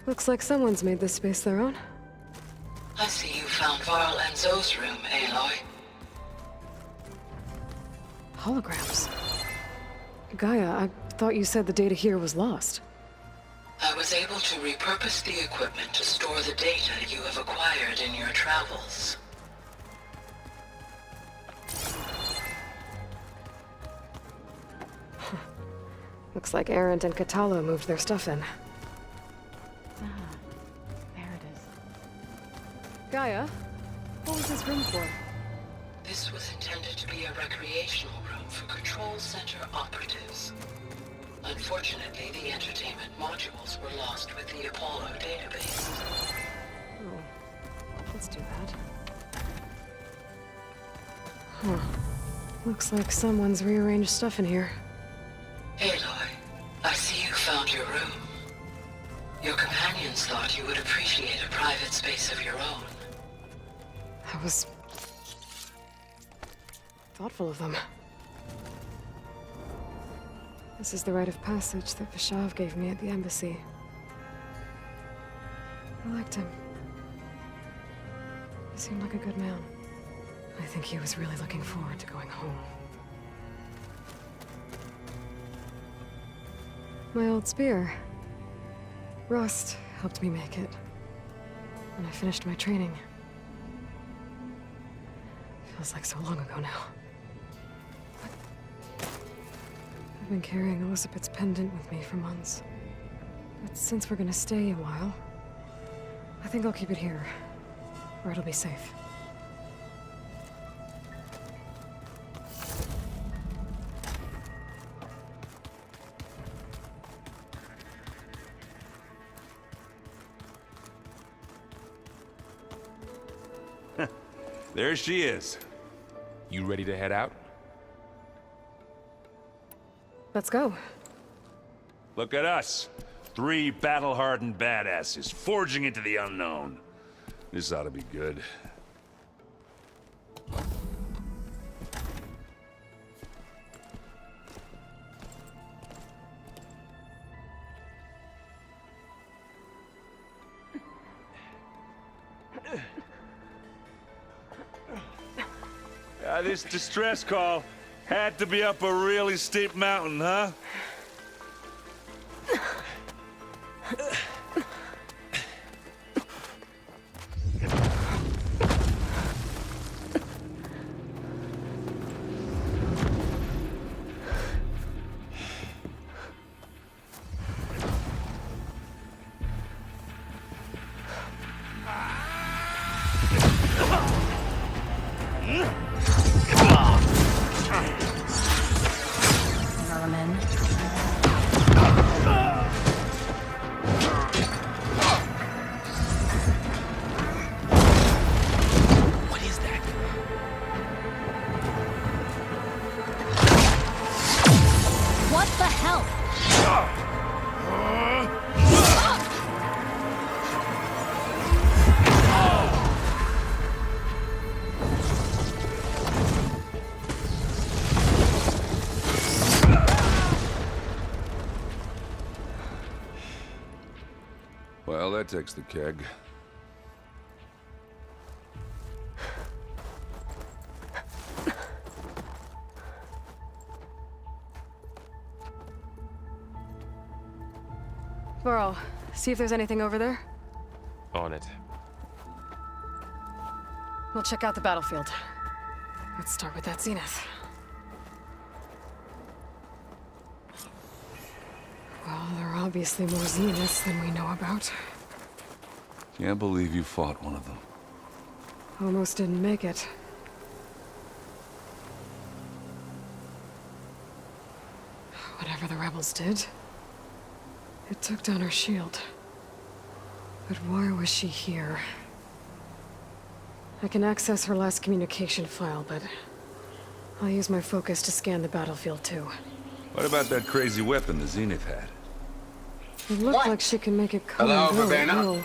Looks like someone's made this space their own. I see you found Varl and Zoe's room, Aloy. Holograms. Gaia, I thought you said the data here was lost. I was able to repurpose the equipment to store the data you have acquired in your travels. Looks like Arendt and Katalo moved their stuff in. There it is. Gaia, what was this room for? This was intended to be a recreational room for Control Center operatives. Unfortunately, the entertainment modules were lost with the Apollo database. Oh, let's do that. Huh. Looks like someone's rearranged stuff in here. Aloy, I see you found your room. Your companions thought you would appreciate a private space of your own. That was thoughtful of them. This is the rite of passage that Vishav gave me at the embassy. I liked him. He seemed like a good man. I think he was really looking forward to going home. My old spear. Rust helped me make it. When I finished my training. Feels like so long ago now. I've been carrying Elizabeth's pendant with me for months. But since we're gonna stay a while, I think I'll keep it here, where it'll be safe. There she is. You ready to head out? Let's go. Look at us. 3 battle-hardened badasses forging into the unknown. This ought to be good. This distress call had to be up a really steep mountain, huh? Well, that takes the keg. Burrow, see if there's anything over there. On it. We'll check out the battlefield. Let's start with that zenith. Well, there are obviously more zeniths than we know about. Can't believe you fought one of them. Almost didn't make it. Whatever the rebels did, it took down her shield. But why was she here? I can access her last communication file, but I'll use my focus to scan the battlefield too. What about that crazy weapon the Zenith had? It looked like she can make it come Hello, and go at Verbena? will,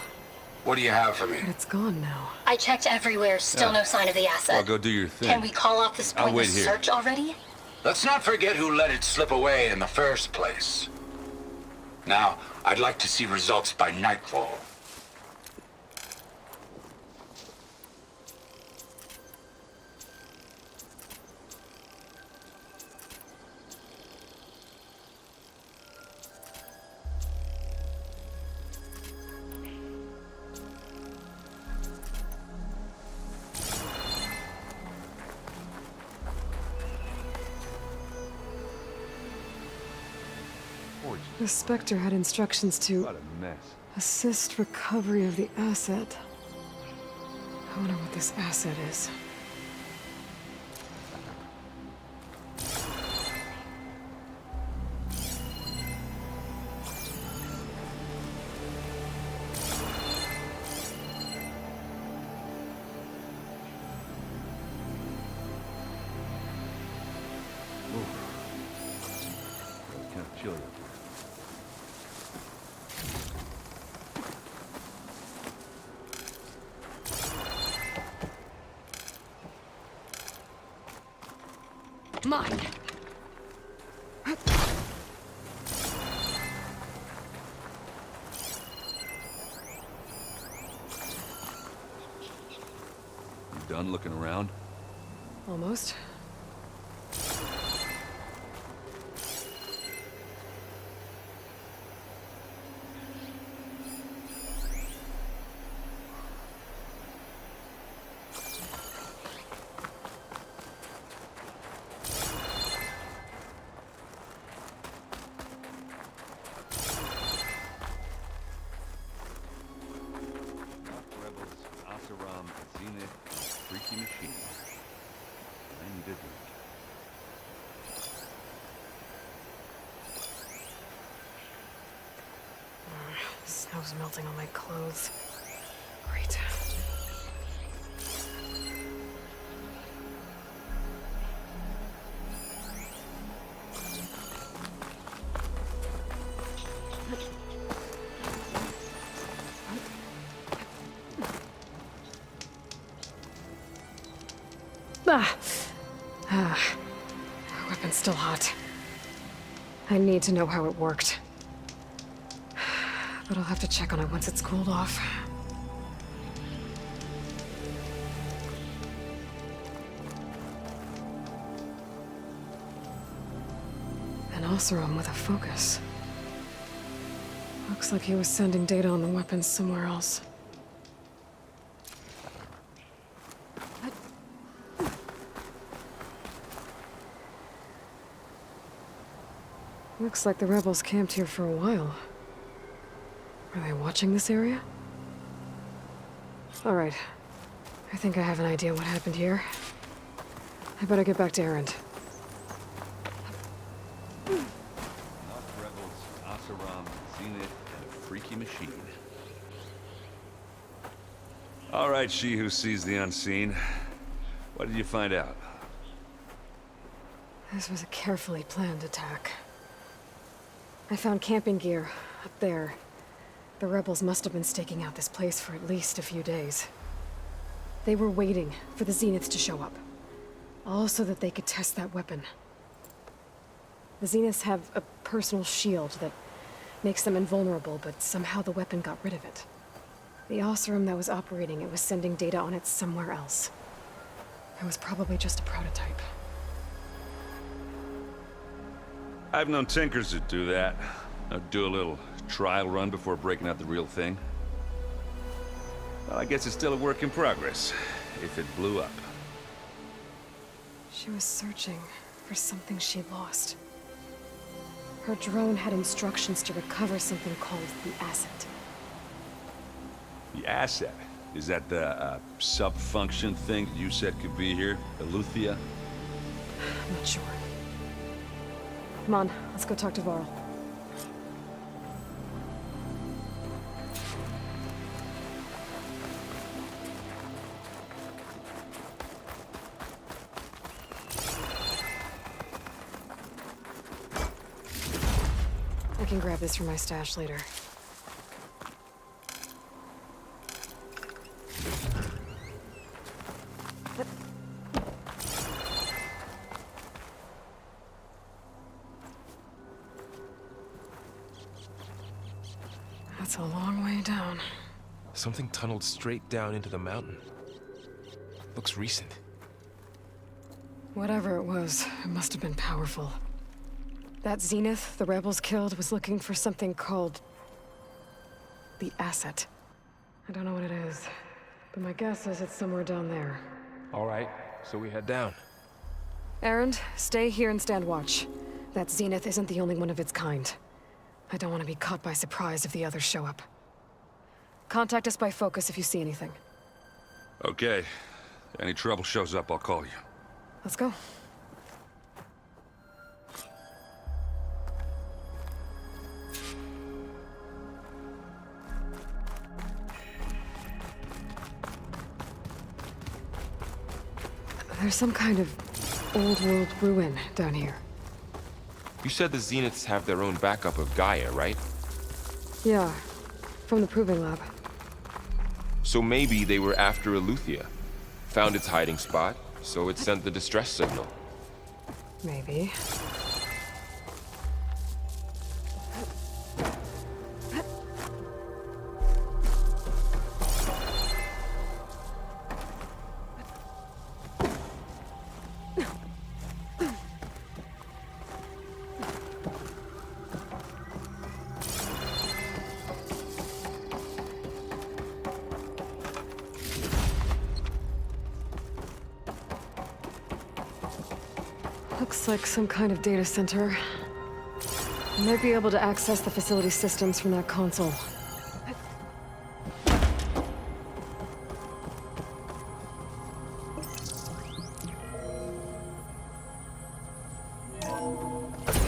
What do you have for me? but it's gone now. I checked everywhere, still no sign of the asset. Well, go do your thing. Can we call off this I'll pointless wait here. search already? Let's not forget who let it slip away in the first place. Now, I'd like to see results by nightfall. The Spectre had instructions to What a mess. assist recovery of the asset. I wonder what this asset is. Kind of chilly up here. Mine! You done looking around? Almost. Freaky machine. And did Snow's melting on my clothes. Great. Weapon's still hot. I need to know how it worked. But I'll have to check on it once it's cooled off. An Oseram with a focus. Looks like he was sending data on the weapons somewhere else. Looks like the rebels camped here for a while. Are they watching this area? All right. I think I have an idea what happened here. I better get back to Erend. Rebels, Oseram, Zenith, and a freaky machine. All right, she who sees the unseen. What did you find out? This was a carefully planned attack. I found camping gear up there. The rebels must have been staking out this place for at least a few days. They were waiting for the Zeniths to show up. All so that they could test that weapon. The Zeniths have a personal shield that makes them invulnerable, but somehow the weapon got rid of it. The Oseram that was operating it was sending data on it somewhere else. It was probably just a prototype. I've known tinkers that do that. They'll do a little trial run before breaking out the real thing. Well, I guess it's still a work in progress, if it blew up. She was searching for something she lost. Her drone had instructions to recover something called the asset. The asset? Is that the sub-function thing that you said could be here? Eleuthia? I'm not sure. Come on, let's go talk to Varl. I can grab this from my stash later. That's a long way down. Something tunneled straight down into the mountain. Looks recent. Whatever it was, it must have been powerful. That Zenith the rebels killed was looking for something called the asset. I don't know what it is, but my guess is it's somewhere down there. All right, so we head down. Erend, stay here and stand watch. That Zenith isn't the only one of its kind. I don't want to be caught by surprise if the others show up. Contact us by focus if you see anything. Okay. Any trouble shows up, I'll call you. Let's go. There's some kind of old-world ruin down here. You said the Zeniths have their own backup of Gaia, right? Yeah, from the Proving Lab. So maybe they were after Eleuthia. Found its hiding spot, so it sent the distress signal. Maybe. Looks like some kind of data center. I might be able to access the facility systems from that console.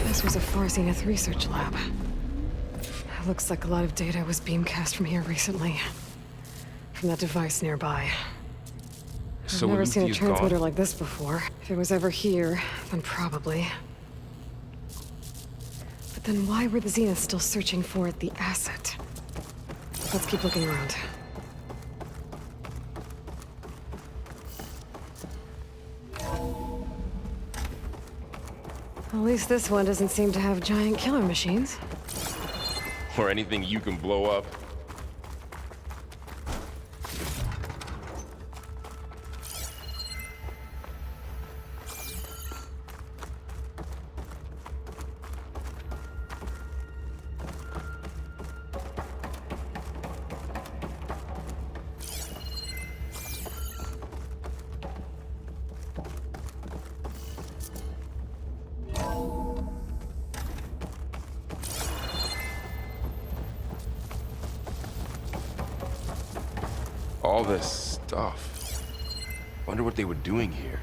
This was a Far Zenith research lab. It looks like a lot of data was beamcast from here recently. From that device nearby. So I've never seen a Eleuthia's transmitter gone. like this before. If it was ever here, then probably. But then why were the Zeniths still searching for the asset? Let's keep looking around. At least this one doesn't seem to have giant killer machines. Or anything you can blow up. All this stuff. Wonder what they were doing here.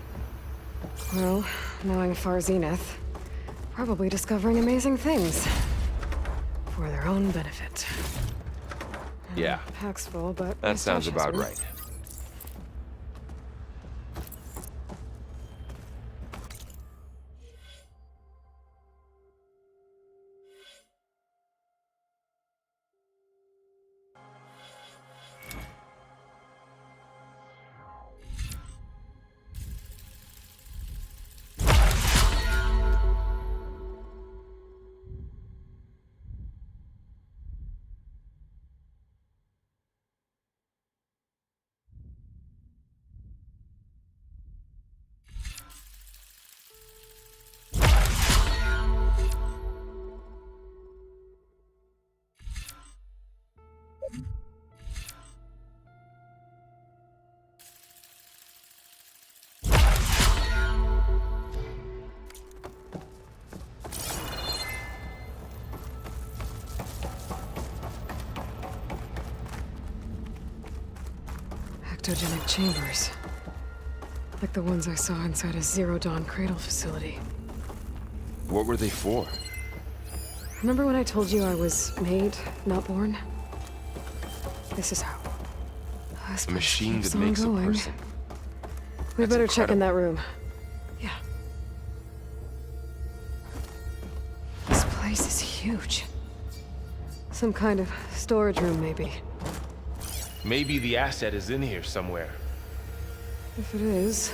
Well, knowing Far Zenith, probably discovering amazing things. For their own benefit. Yeah, Pack's full, but... my that sounds stash has about room. right. Ectogenic chambers. Like the ones I saw inside a Zero Dawn cradle facility. What were they for? Remember when I told you I was made, not born? This is how. This A place machine keeps that on makes a going. person. We That's better check in incredible. that room. Yeah. This place is huge. Some kind of storage room, maybe. Maybe the asset is in here somewhere. If it is,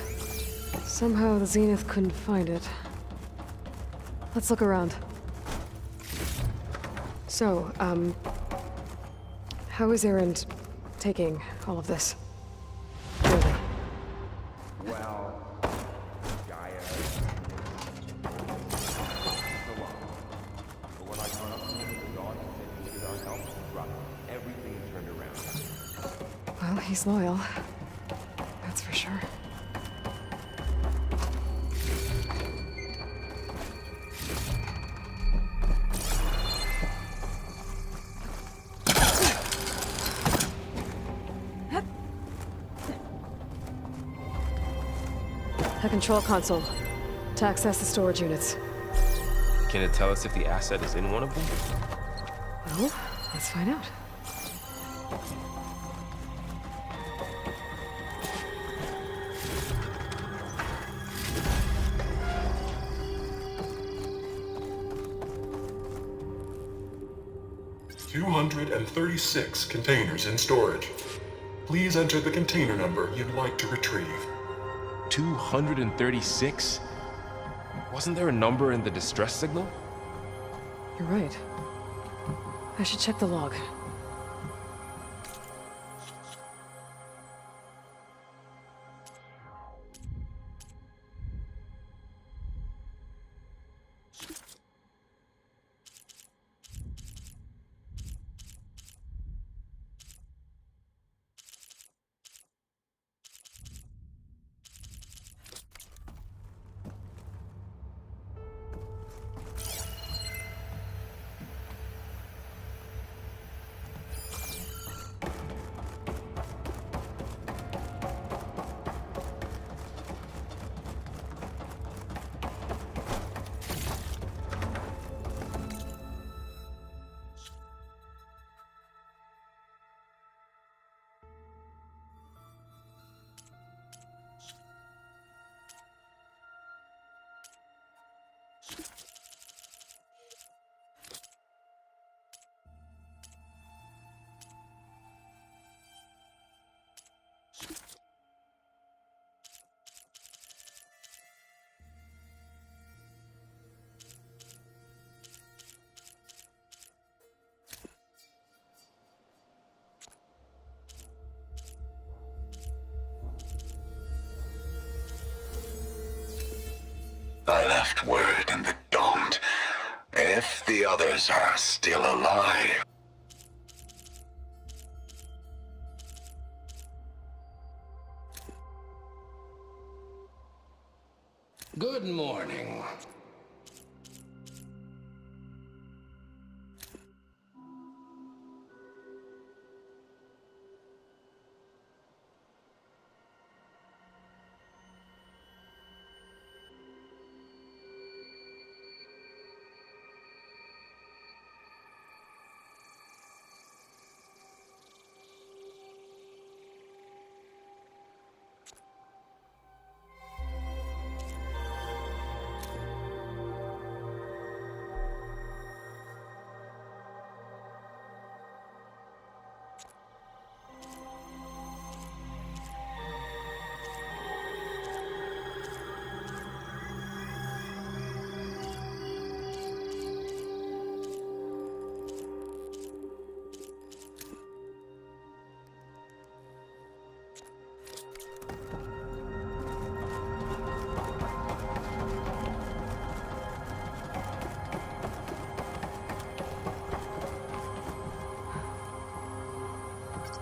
somehow the Zenith couldn't find it. Let's look around. So, How is Erend taking all of this? Really? Well, Gaia... So long. But when I caught up to him in the dawn, he said he needed our help. Right. Everything turned around. Well, he's loyal. That's for sure. A control console to access the storage units. Can it tell us if the asset is in one of them? Well, let's find out. $236 containers in storage. Please enter the container number you'd like to retrieve. 236? Wasn't there a number in the distress signal? You're right. I should check the log. I left word in the domed. If the others are still alive. Good morning.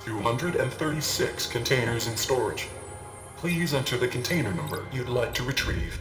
$236 containers in storage. Please enter the container number you'd like to retrieve.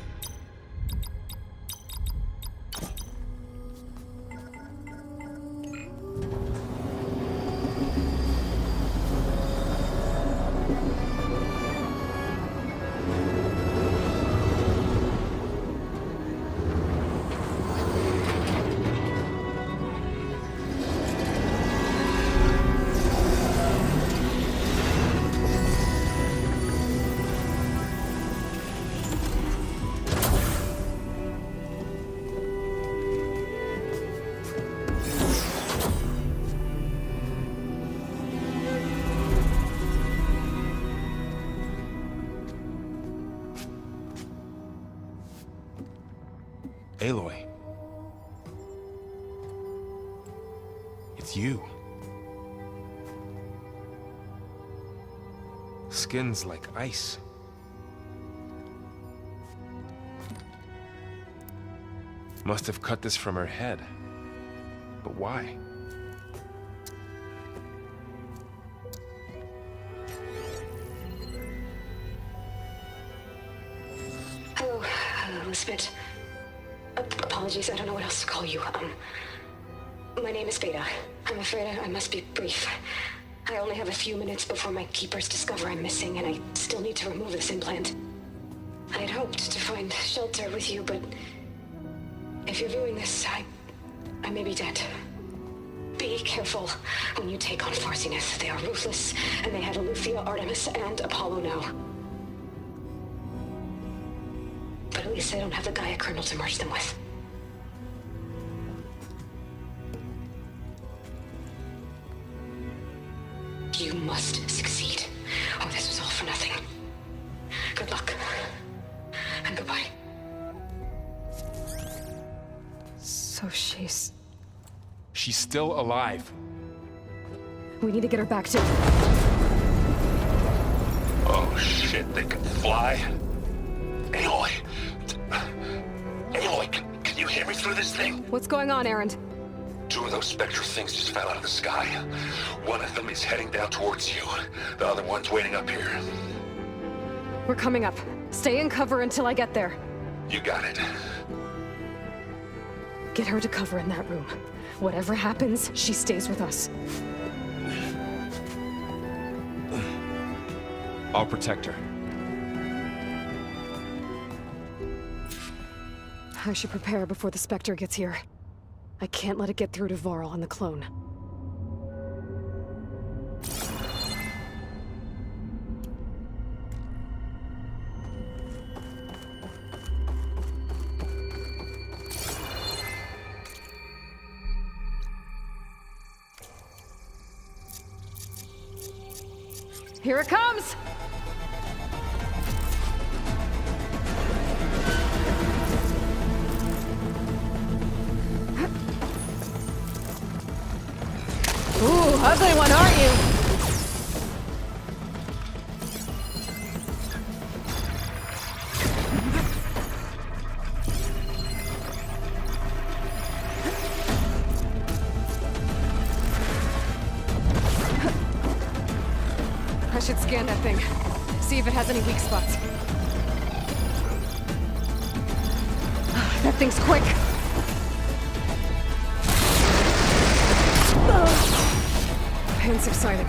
Aloy. It's you. Skin's like ice. Must have cut this from her head. But why? Hello, Elizabeth. Apologies, I don't know what else to call you. My name is Beta. I'm afraid I must be brief. I only have a few minutes before my keepers discover I'm missing, and I still need to remove this implant. I had hoped to find shelter with you, but if you're viewing this, I may be dead. Be careful when you take on Farsiness. They are ruthless, and they have Aletheia, Artemis, and Apollo now. But at least I don't have the Gaia kernel to merge them with. You must succeed, or this was all for nothing. Good luck. And goodbye. So she's... She's still alive. We need to get her back to... Oh shit, they can fly? Aloy! Aloy, can you hear me through this thing? What's going on, Erend? 2 of those spectral things just fell out of the sky. One of them is heading down towards you. The other one's waiting up here. We're coming up. Stay in cover until I get there. You got it. Get her to cover in that room. Whatever happens, she stays with us. I'll protect her. I should prepare before the Spectre gets here. I can't let it get through to Varl and the clone. Here it comes! Ooh, ugly one, aren't you? I should scan that thing. See if it has any weak spots. That thing's quick. Pain subsided.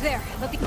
There, let the...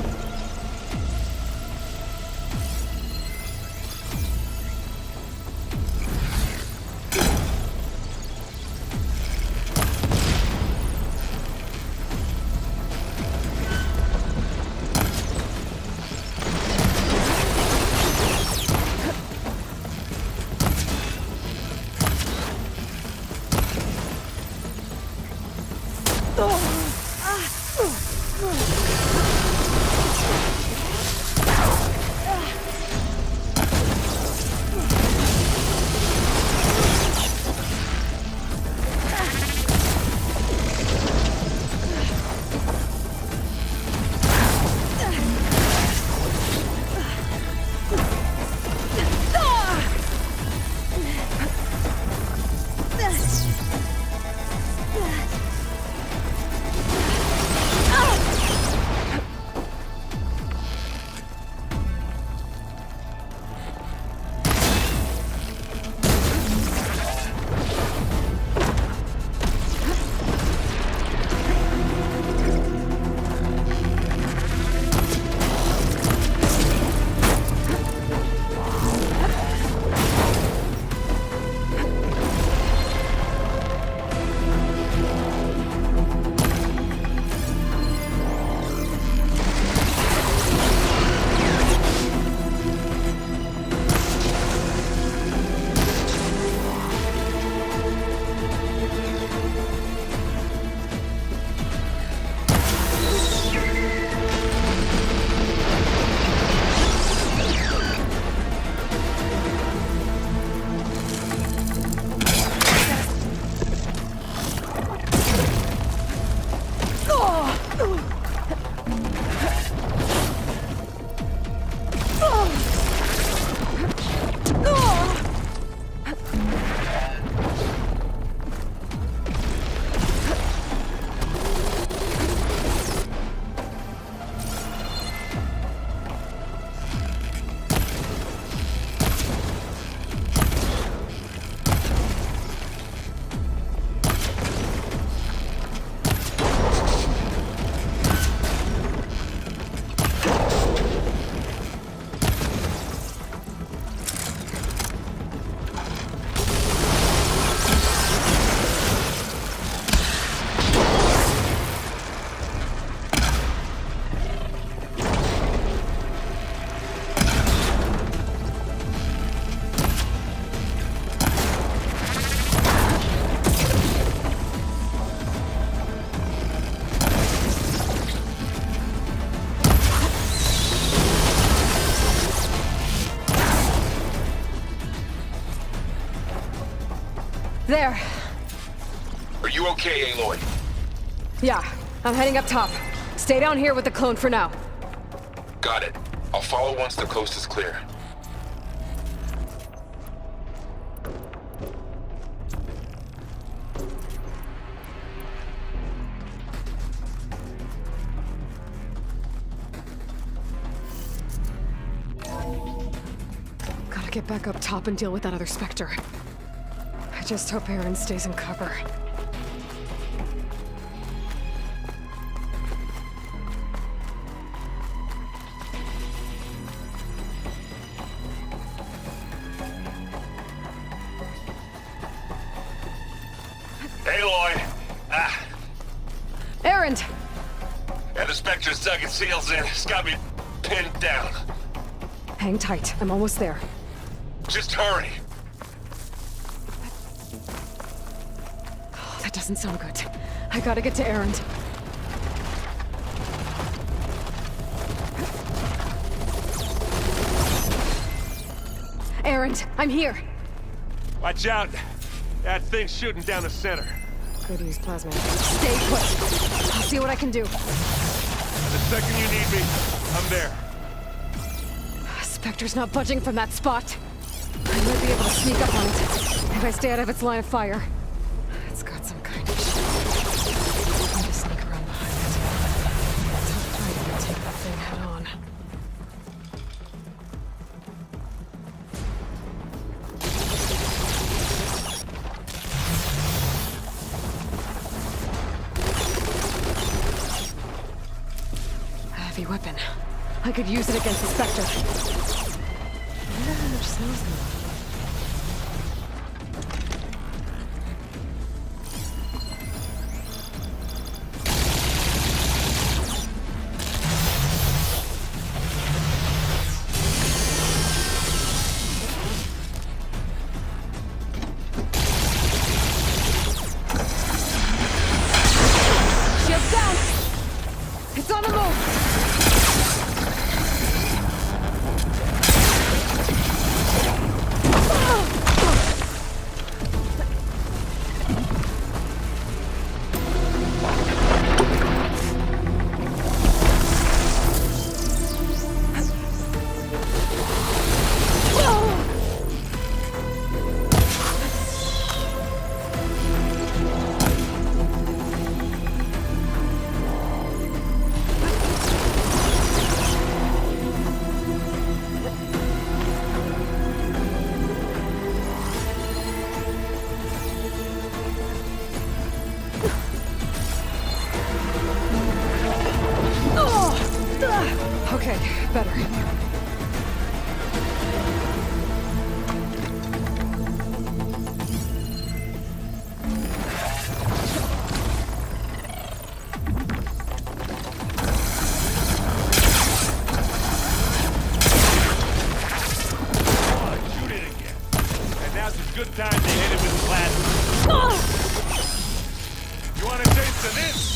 There. Are you okay, Aloy? Yeah, I'm heading up top. Stay down here with the clone for now. Got it. I'll follow once the coast is clear. Gotta get back up top and deal with that other Spectre. I just hope Aaron stays in cover. Aloy! Aaron! Yeah, the Spectre's dug its heels in. It's got me pinned down. Hang tight, I'm almost there. Just hurry. Oh, that doesn't sound good. I gotta get to Aaron. Aaron, I'm here. Watch out! That thing's shooting down the center. Could use plasma. Stay put. I'll see what I can do. The second you need me, I'm there. Spectre's not budging from that spot. I might be able to sneak up on it if I stay out of its line of fire. It's got some kind of shit. I need to sneak around behind it. Let's hope I can take that thing head on. A heavy weapon. I could use it against the Spectre. I wonder how much smells in it. Shields down! It's on the move! Okay, better. Shoot it again. And now's a good time to hit it with plasma. You want a taste of this?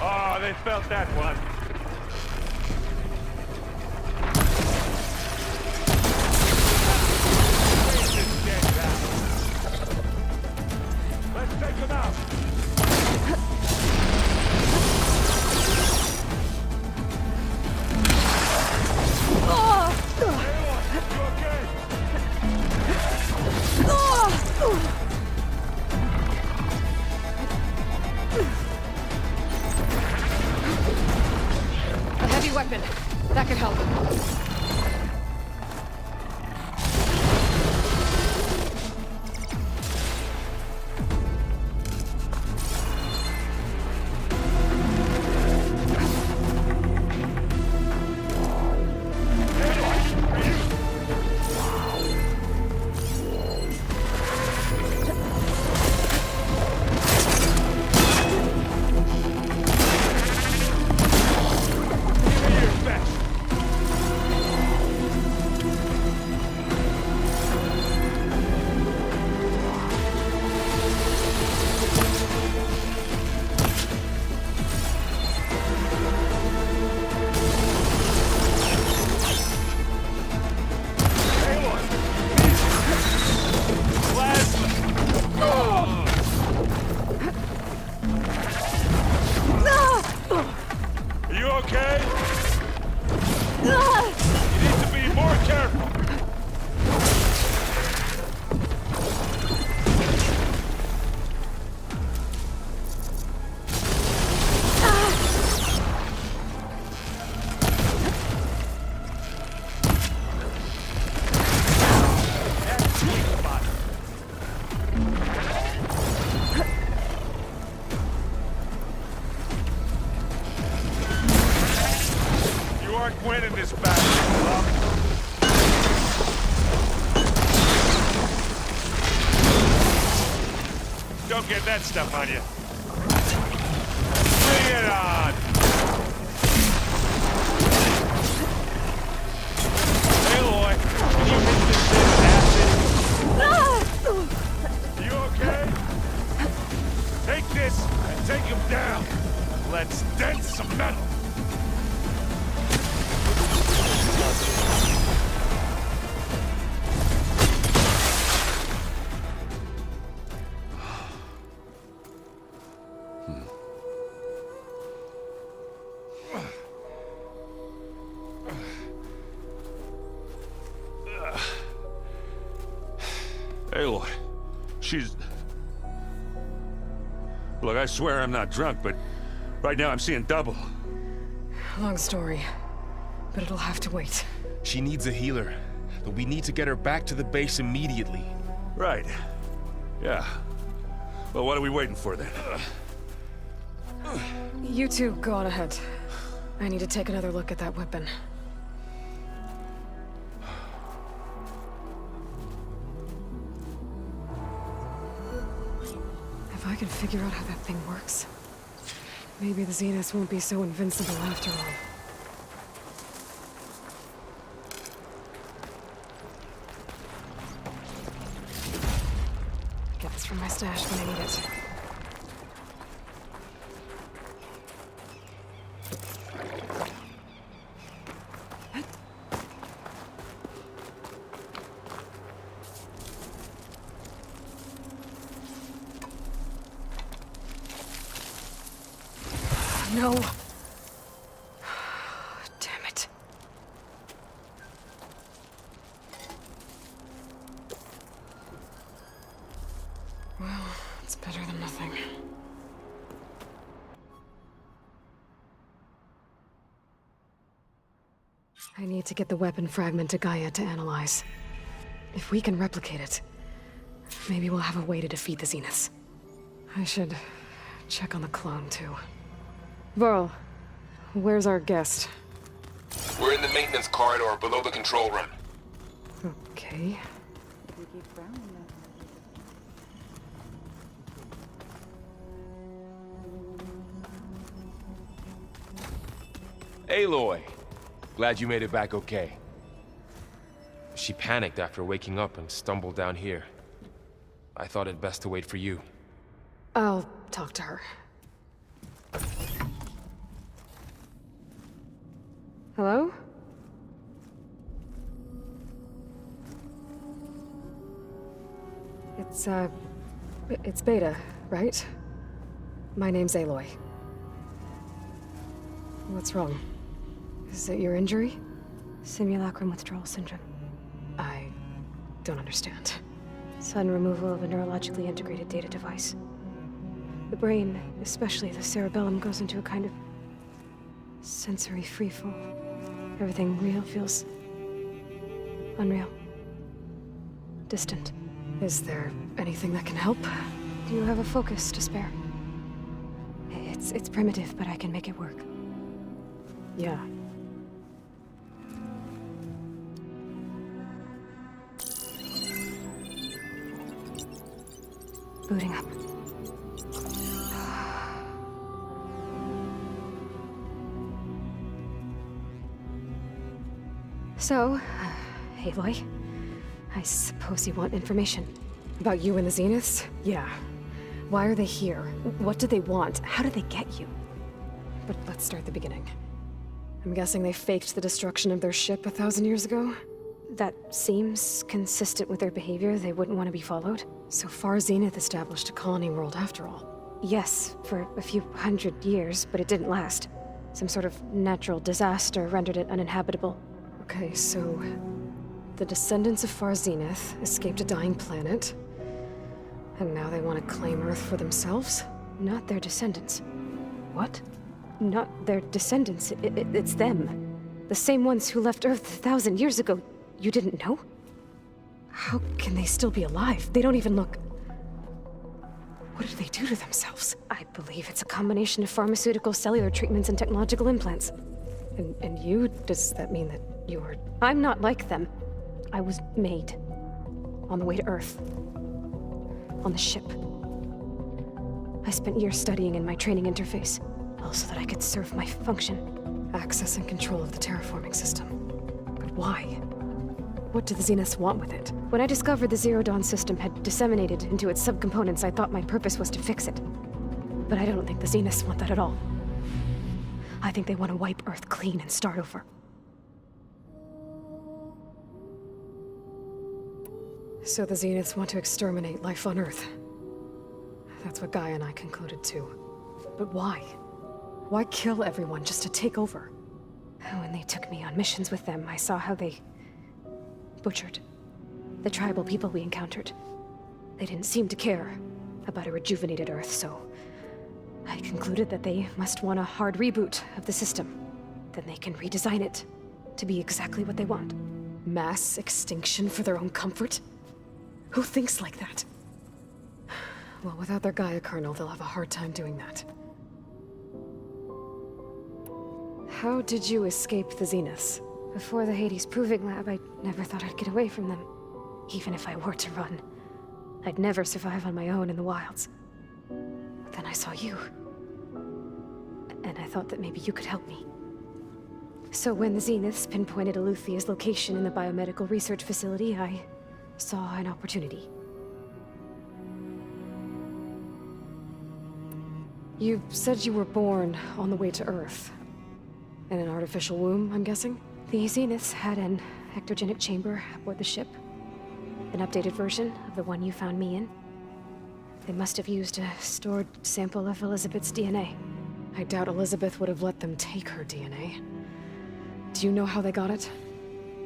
Oh, they felt that one. Let's take them out. A heavy weapon. That could help. okay? You need to be more careful. You aren't winning this battle, love. Don't get that stuff on you. Bring it on! Aloy, can you hit this thing with acid? You okay? Take this and take him down. Let's dent some metal. Aloy, she's... Look, I swear I'm not drunk, but right now I'm seeing double. Long story, but it'll have to wait. She needs a healer, but we need to get her back to the base immediately. Right. Yeah. Well, what are we waiting for then? You two go on ahead. I need to take another look at that weapon. If I can figure out how that thing works, maybe the Zeniths won't be so invincible after all. Get this from my stash when I need it. No. Damn it. Well, it's better than nothing. I need to get the weapon fragment to Gaia to analyze. If we can replicate it, maybe we'll have a way to defeat the Zeniths. I should check on the clone, too. Varl, where's our guest? We're in the maintenance corridor below the control room. Okay. Aloy! Glad you made it back okay. She panicked after waking up and stumbled down here. I thought it best to wait for you. I'll talk to her. Hello? It's Beta, right? My name's Aloy. What's wrong? Is it your injury? Simulacrum withdrawal syndrome. I don't understand. Sudden removal of a neurologically integrated data device. The brain, especially the cerebellum, goes into a kind of sensory freefall. Everything real feels unreal. Distant. Is there anything that can help? Do you have a focus to spare? It's primitive, but I can make it work. Yeah. Booting up. So, Aloy, I suppose you want information. About you and the Zeniths? Yeah. Why are they here? What do they want? How did they get you? But let's start at the beginning. I'm guessing they faked the destruction of their ship 1,000 years ago? That seems consistent with their behavior. They wouldn't want to be followed. So far, Zenith established a colony world after all. Yes, for a few hundred years, but it didn't last. Some sort of natural disaster rendered it uninhabitable. Okay, so the descendants of Far Zenith escaped a dying planet, and now they want to claim Earth for themselves? Not their descendants. What? Not their descendants. It's them. The same ones who left Earth 1,000 years ago. You didn't know? How can they still be alive? They don't even look... What did they do to themselves? I believe it's a combination of pharmaceutical, cellular treatments, and technological implants. And you? Does that mean that you were... I'm not like them. I was made. On the way to Earth. On the ship. I spent years studying in my training interface, all so that I could serve my function. Access and control of the terraforming system. But why? What do the Zeniths want with it? When I discovered the Zero Dawn system had disseminated into its subcomponents, I thought my purpose was to fix it. But I don't think the Zeniths want that at all. I think they want to wipe Earth clean and start over. So the Zeniths want to exterminate life on Earth. That's what Gaia and I concluded too. But why? Why kill everyone just to take over? When they took me on missions with them, I saw how they butchered the tribal people we encountered. They didn't seem to care about a rejuvenated Earth, so I concluded that they must want a hard reboot of the system. Then they can redesign it to be exactly what they want. Mass extinction for their own comfort? Who thinks like that? Well, without their Gaia kernel, they'll have a hard time doing that. How did you escape the Zeniths? Before the Hades Proving Lab, I never thought I'd get away from them. Even if I were to run, I'd never survive on my own in the wilds. But then I saw you. And I thought that maybe you could help me. So when the Zeniths pinpointed Aluthia's location in the biomedical research facility, I saw an opportunity. You said you were born on the way to Earth. In an artificial womb, I'm guessing? The Zeniths had an ectogenic chamber aboard the ship. An updated version of the one you found me in. They must have used a stored sample of Elizabeth's DNA. I doubt Elizabeth would have let them take her DNA. Do you know how they got it?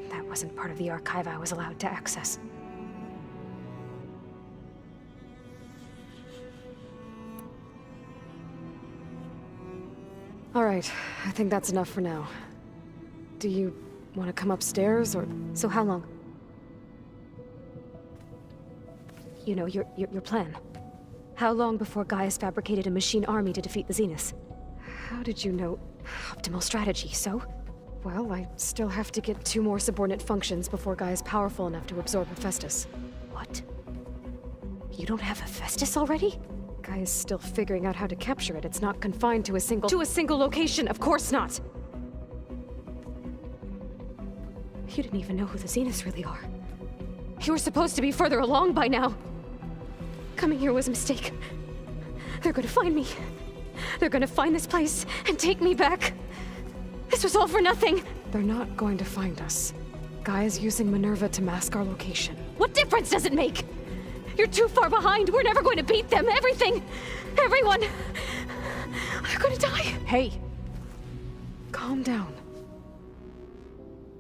That wasn't part of the archive I was allowed to access. All right, I think that's enough for now. Do you want to come upstairs, or... So how long? You know, your plan. How long before Gaia's fabricated a machine army to defeat the Zeniths? How did you know? Optimal strategy, so? Well, I still have to get 2 more subordinate functions before Gaia's powerful enough to absorb Hephaestus. What? You don't have Hephaestus already? Gaia's still figuring out how to capture it. It's not confined to a single... To a single location, of course not! You didn't even know who the Zeniths really are. You were supposed to be further along by now! Coming here was a mistake. They're gonna find me. They're gonna find this place and take me back. This was all for nothing! They're not going to find us. Gaia's using Minerva to mask our location. What difference does it make? You're too far behind. We're never going to beat them. Everything, everyone, they're gonna die. Hey, calm down.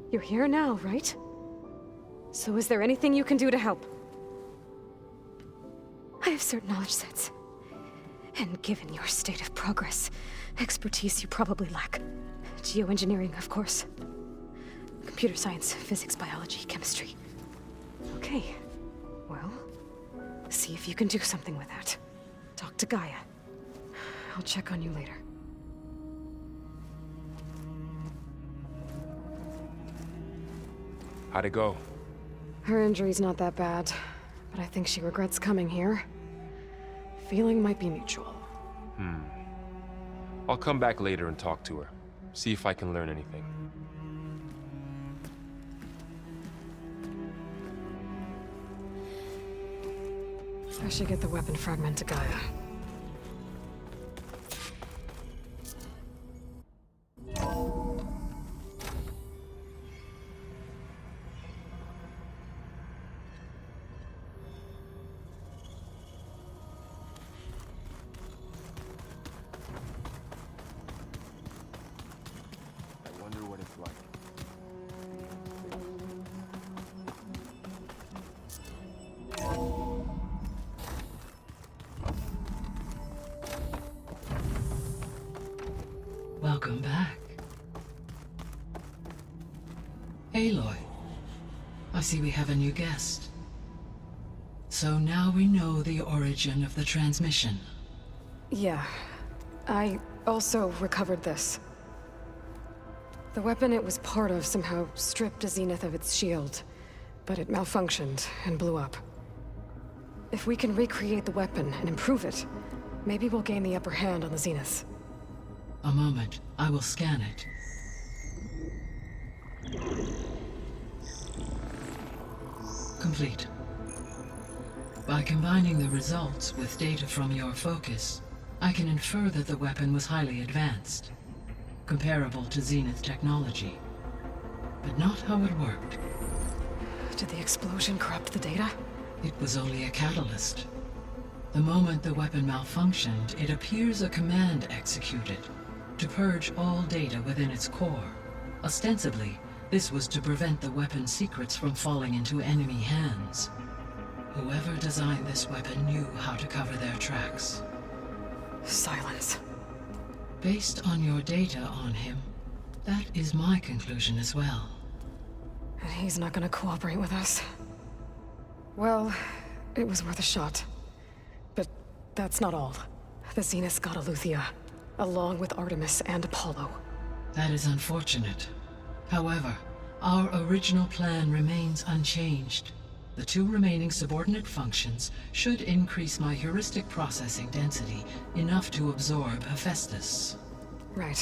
You're here now, right? So is there anything you can do to help? I have certain knowledge sets. And given your state of progress, expertise you probably lack. Geoengineering, of course. Computer science, physics, biology, chemistry. Okay. Well, see if you can do something with that. Talk to Gaia. I'll check on you later. How'd it go? Her injury's not that bad, but I think she regrets coming here. Feeling might be mutual. I'll come back later and talk to her. See if I can learn anything. I should get the weapon fragment to Gaia. Welcome back. Aloy, I see we have a new guest. So now we know the origin of the transmission. Yeah. I also recovered this. The weapon it was part of somehow stripped a Zenith of its shield, but it malfunctioned and blew up. If we can recreate the weapon and improve it, maybe we'll gain the upper hand on the Zeniths. A moment, I will scan it. Complete. By combining the results with data from your focus, I can infer that the weapon was highly advanced, comparable to Zenith technology, but not how it worked. Did the explosion corrupt the data? It was only a catalyst. The moment the weapon malfunctioned, it appears a command executed to purge all data within its core. Ostensibly, this was to prevent the weapon's secrets from falling into enemy hands. Whoever designed this weapon knew how to cover their tracks. Silence. Based on your data on him, that is my conclusion as well. And he's not gonna cooperate with us. Well, it was worth a shot. But that's not all. The Zeniths got Aletheia, along with Artemis and Apollo. That is unfortunate. However, our original plan remains unchanged. The 2 remaining subordinate functions should increase my heuristic processing density enough to absorb Hephaestus. Right.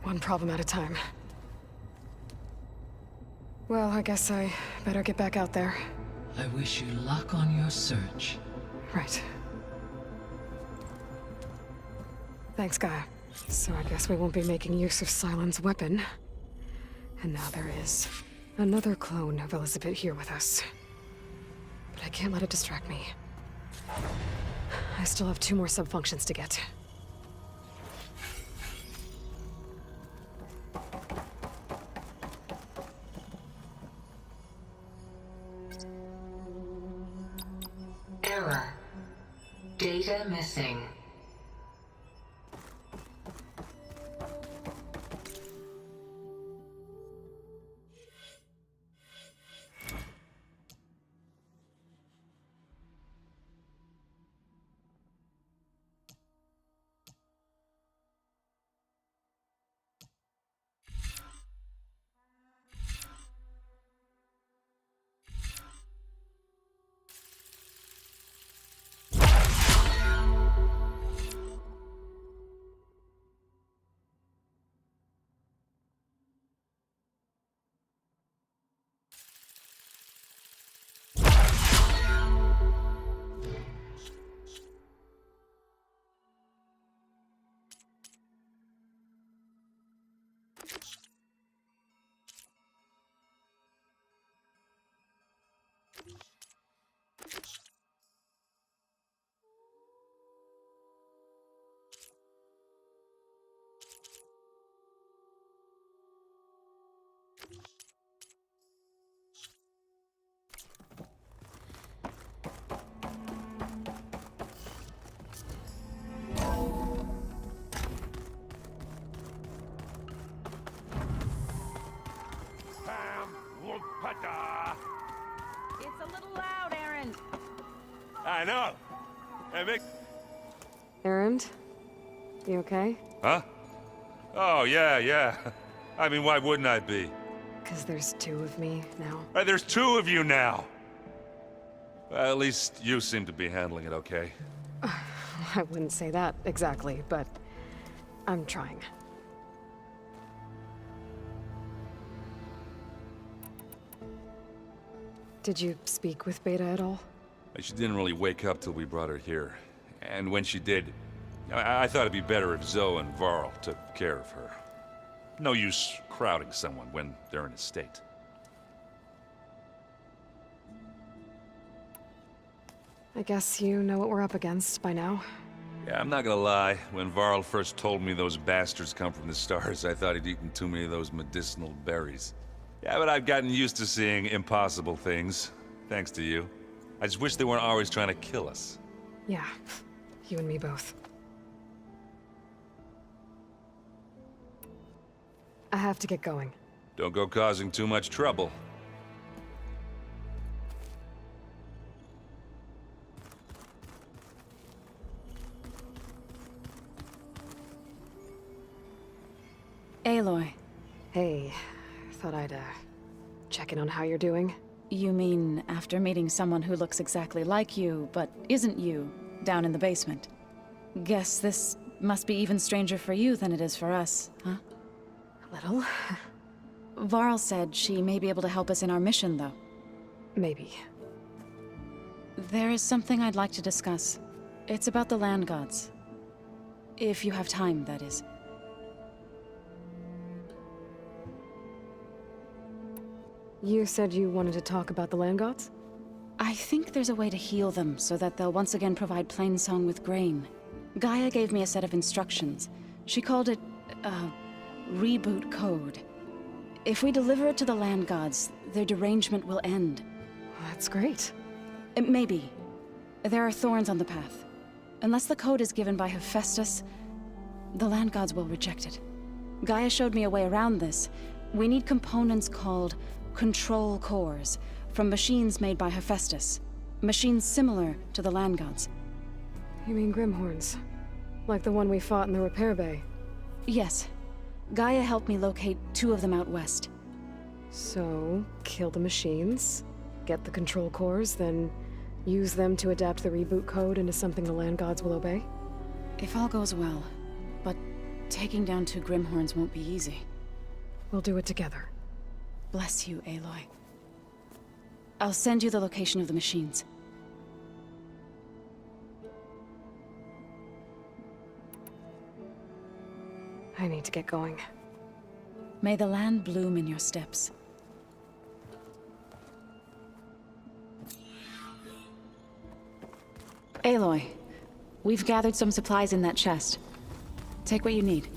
One problem at a time. Well, I guess I better get back out there. I wish you luck on your search. Right. Thanks, Gaia. So I guess we won't be making use of Cylon's weapon. And now there is another clone of Elizabeth here with us. But I can't let it distract me. I still have 2 more sub-functions to get. Error. Data missing. It's a little loud, Aaron. I know. Hey, Mick. Erend? You okay? Huh? Oh, yeah. I mean, why wouldn't I be? 'Cause there's 2 of me now. Right, there's 2 of you now. Well, at least you seem to be handling it okay. I wouldn't say that exactly, but I'm trying. Did you speak with Beta at all? She didn't really wake up till we brought her here. And when she did, I thought it'd be better if Zoe and Varl took care of her. No use crowding someone when they're in a state. I guess you know what we're up against by now. Yeah, I'm not gonna lie. When Varl first told me those bastards come from the stars, I thought he'd eaten too many of those medicinal berries. Yeah, but I've gotten used to seeing impossible things, thanks to you. I just wish they weren't always trying to kill us. Yeah, you and me both. I have to get going. Don't go causing too much trouble. Aloy. Hey, thought I'd, check in on how you're doing. You mean after meeting someone who looks exactly like you, but isn't you, down in the basement? Guess this must be even stranger for you than it is for us, huh? A little. Varl said she may be able to help us in our mission, though. Maybe. There is something I'd like to discuss. It's about the land gods. If you have time, that is. You said you wanted to talk about the land gods? I think there's a way to heal them so that they'll once again provide Plainsong with grain. Gaia gave me a set of instructions. She called it, reboot code. If we deliver it to the land gods, their derangement will end. That's great. Maybe. There are thorns on the path. Unless the code is given by Hephaestus, the land gods will reject it. Gaia showed me a way around this. We need components called control cores from machines made by Hephaestus. Machines similar to the land gods. You mean Grimhorns? Like the one we fought in the repair bay? Yes. Gaia helped me locate 2 of them out west. So, kill the machines, get the control cores, then use them to adapt the reboot code into something the land gods will obey? If all goes well. But taking down 2 Grimhorns won't be easy. We'll do it together. Bless you, Aloy. I'll send you the location of the machines. I need to get going. May the land bloom in your steps. Aloy, we've gathered some supplies in that chest. Take what you need.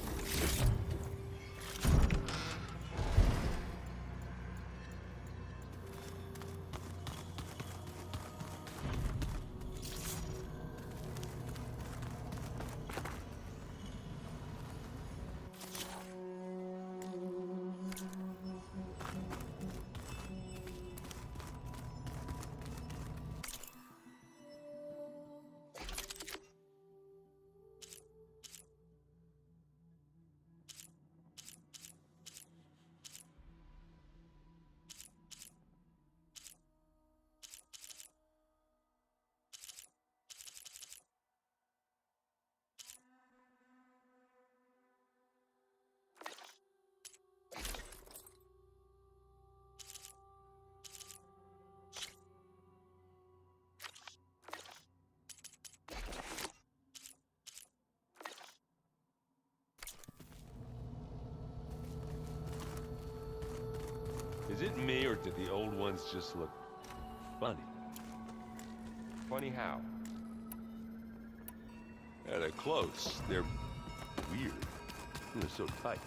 Is it me, or did the old ones just look funny? Funny how? Yeah, they're close. They're weird. They're so tight.